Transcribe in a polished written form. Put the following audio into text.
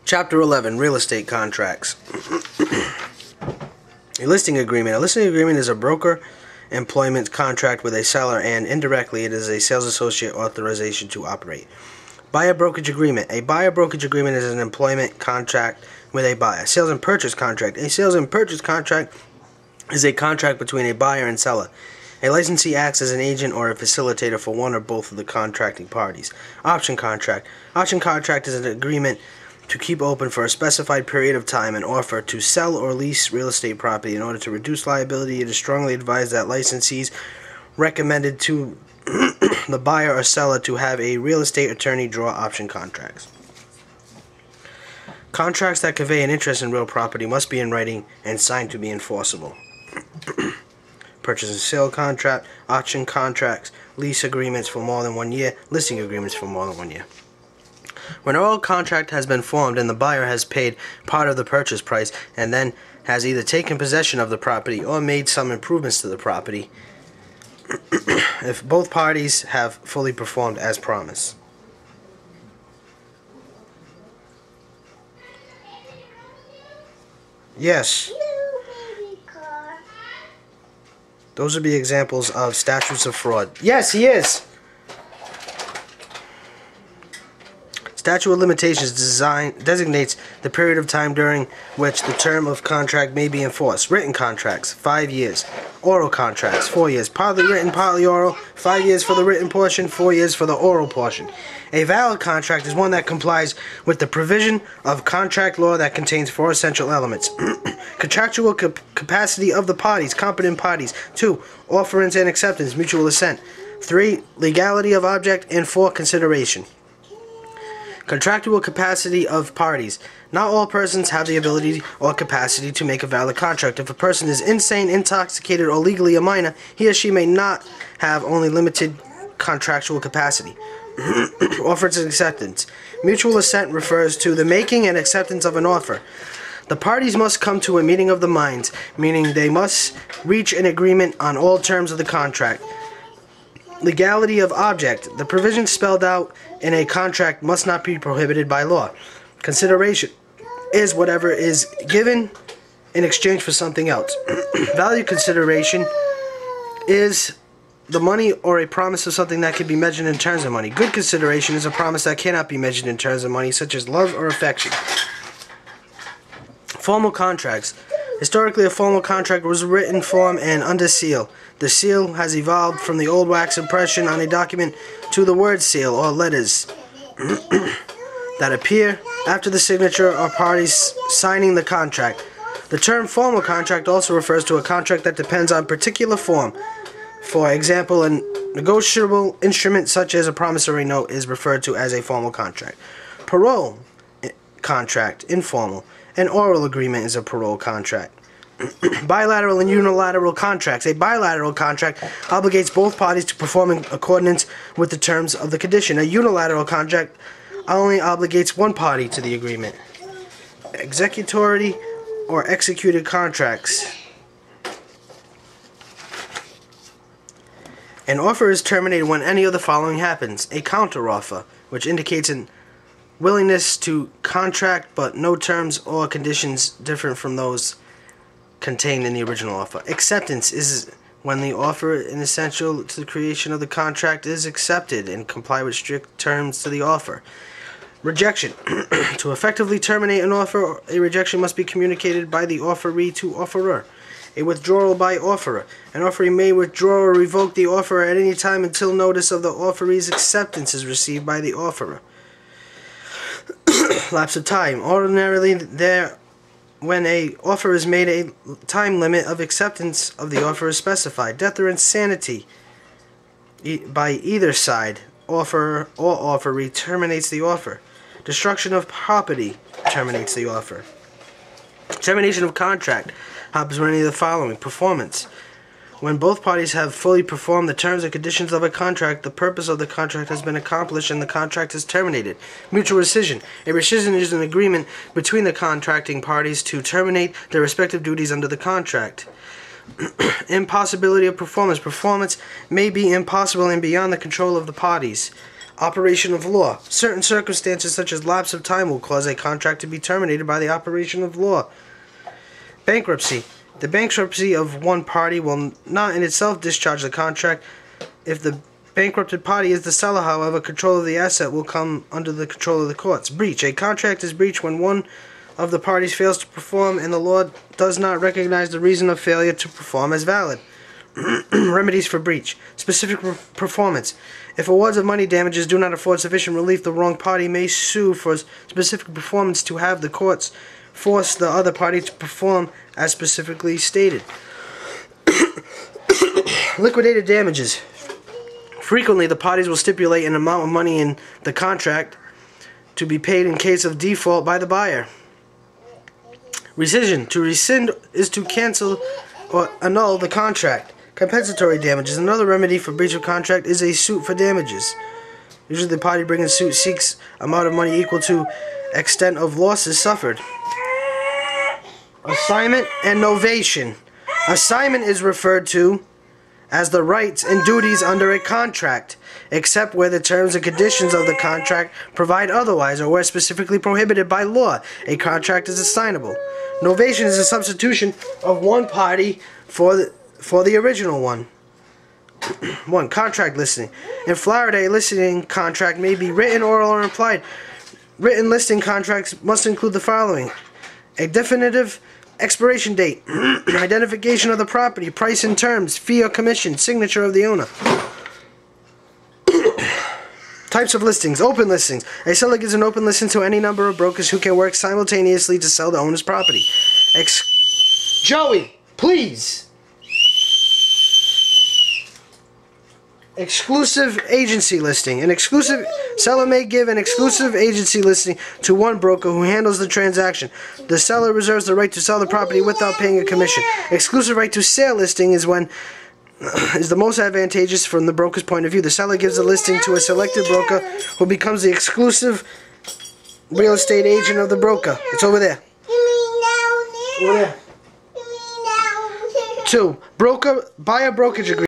Chapter 11, Real Estate Contracts. A listing agreement. A listing agreement is a broker employment contract with a seller, and indirectly it is a sales associate authorization to operate. Buyer brokerage agreement. A buyer brokerage agreement is an employment contract with a buyer. Sales and purchase contract. A sales and purchase contract is a contract between a buyer and seller. A licensee acts as an agent or a facilitator for one or both of the contracting parties. Option contract. Option contract is an agreement to keep open for a specified period of time an offer to sell or lease real estate property. In order to reduce liability, it is strongly advised that licensees recommended to the buyer or seller to have a real estate attorney draw option contracts. Contracts that convey an interest in real property must be in writing and signed to be enforceable. Purchase and sale contract, option contracts, lease agreements for more than 1 year, listing agreements for more than 1 year. When an oral contract has been formed and the buyer has paid part of the purchase price and then has either taken possession of the property or made some improvements to the property, if both parties have fully performed as promised. Yes. Those would be examples of statutes of fraud. Yes, he is. Statute of limitations designates the period of time during which the term of contract may be enforced. Written contracts, 5 years. Oral contracts, 4 years. Partly written, partly oral, 5 years for the written portion, 4 years for the oral portion. A valid contract is one that complies with the provision of contract law that contains 4 essential elements. Contractual capacity of the parties, competent parties. 2. Offerance and acceptance, mutual assent. 3. Legality of object. And 4. Consideration. Contractual capacity of parties. Not all persons have the ability or capacity to make a valid contract. If a person is insane, intoxicated, or legally a minor, he or she may not have only limited contractual capacity. Offerance and acceptance. Mutual assent refers to the making and acceptance of an offer. The parties must come to a meeting of the minds, meaning they must reach an agreement on all terms of the contract. Legality of object. The provisions spelled out in a contract must not be prohibited by law. Consideration is whatever is given in exchange for something else. Value consideration is the money or a promise of something that can be measured in terms of money. Good consideration is a promise that cannot be measured in terms of money, such as love or affection. Formal contracts. Historically, a formal contract was a written form and under seal. The seal has evolved from the old wax impression on a document to the word seal or letters that appear after the signature or parties signing the contract. The term formal contract also refers to a contract that depends on particular form. For example, a negotiable instrument such as a promissory note is referred to as a formal contract. Parole contract, informal. An oral agreement is a parole contract. Bilateral and unilateral contracts. A bilateral contract obligates both parties to perform in accordance with the terms of the condition. A unilateral contract only obligates one party to the agreement. Executory or executed contracts. An offer is terminated when any of the following happens. A counteroffer, which indicates an willingness to contract but no terms or conditions different from those contained in the original offer. Acceptance is when the offer and essential to the creation of the contract is accepted and comply with strict terms to the offer. Rejection. To effectively terminate an offer, a rejection must be communicated by the offeree to offeror. A withdrawal by offeror. An offeree may withdraw or revoke the offer at any time until notice of the offeree's acceptance is received by the offeror. Lapse of time. Ordinarily, when an offer is made, a time limit of acceptance of the offer is specified. Death or insanity by either side, offerer or offeree, terminates the offer. Destruction of property terminates the offer. Termination of contract happens when any of the following. Performance. When both parties have fully performed the terms and conditions of a contract, the purpose of the contract has been accomplished and the contract is terminated. Mutual rescission. A rescission is an agreement between the contracting parties to terminate their respective duties under the contract. Impossibility of performance. Performance may be impossible and beyond the control of the parties. Operation of law. Certain circumstances such as lapse of time will cause a contract to be terminated by the operation of law. Bankruptcy. The bankruptcy of one party will not in itself discharge the contract. If the bankrupted party is the seller, however, control of the asset will come under the control of the courts. Breach. A contract is breached when one of the parties fails to perform and the law does not recognize the reason of failure to perform as valid. Remedies for breach. Specific performance. If awards of money damages do not afford sufficient relief, the wrong party may sue for specific performance to have the courts force the other party to perform as specifically stated. Liquidated damages. Frequently, the parties will stipulate an amount of money in the contract to be paid in case of default by the buyer. Rescission. To rescind is to cancel or annul the contract. Compensatory damages. Another remedy for breach of contract is a suit for damages. Usually the party bringing suit seeks amount of money equal to extent of losses suffered. Assignment and novation. Assignment is referred to as the rights and duties under a contract, except where the terms and conditions of the contract provide otherwise or where specifically prohibited by law. A contract is assignable. Novation is a substitution of one party for the original one. 1. Contract listing. In Florida, a listing contract may be written, oral, or implied. Written listing contracts must include the following: a definitive expiration date, identification of the property, price and terms, fee or commission, signature of the owner. Types of listings. Open listings. A seller gives an open listing to any number of brokers who can work simultaneously to sell the owner's property. Joey, please. Exclusive agency listing. An exclusive seller may give an exclusive agency listing to one broker who handles the transaction. The seller reserves the right to sell the property without paying a commission. Exclusive right to sale listing is the most advantageous from the broker's point of view. The seller gives the listing to a selected broker who becomes the exclusive real estate agent of the broker. It's over there. Over there. 2. Buyer brokerage agreement.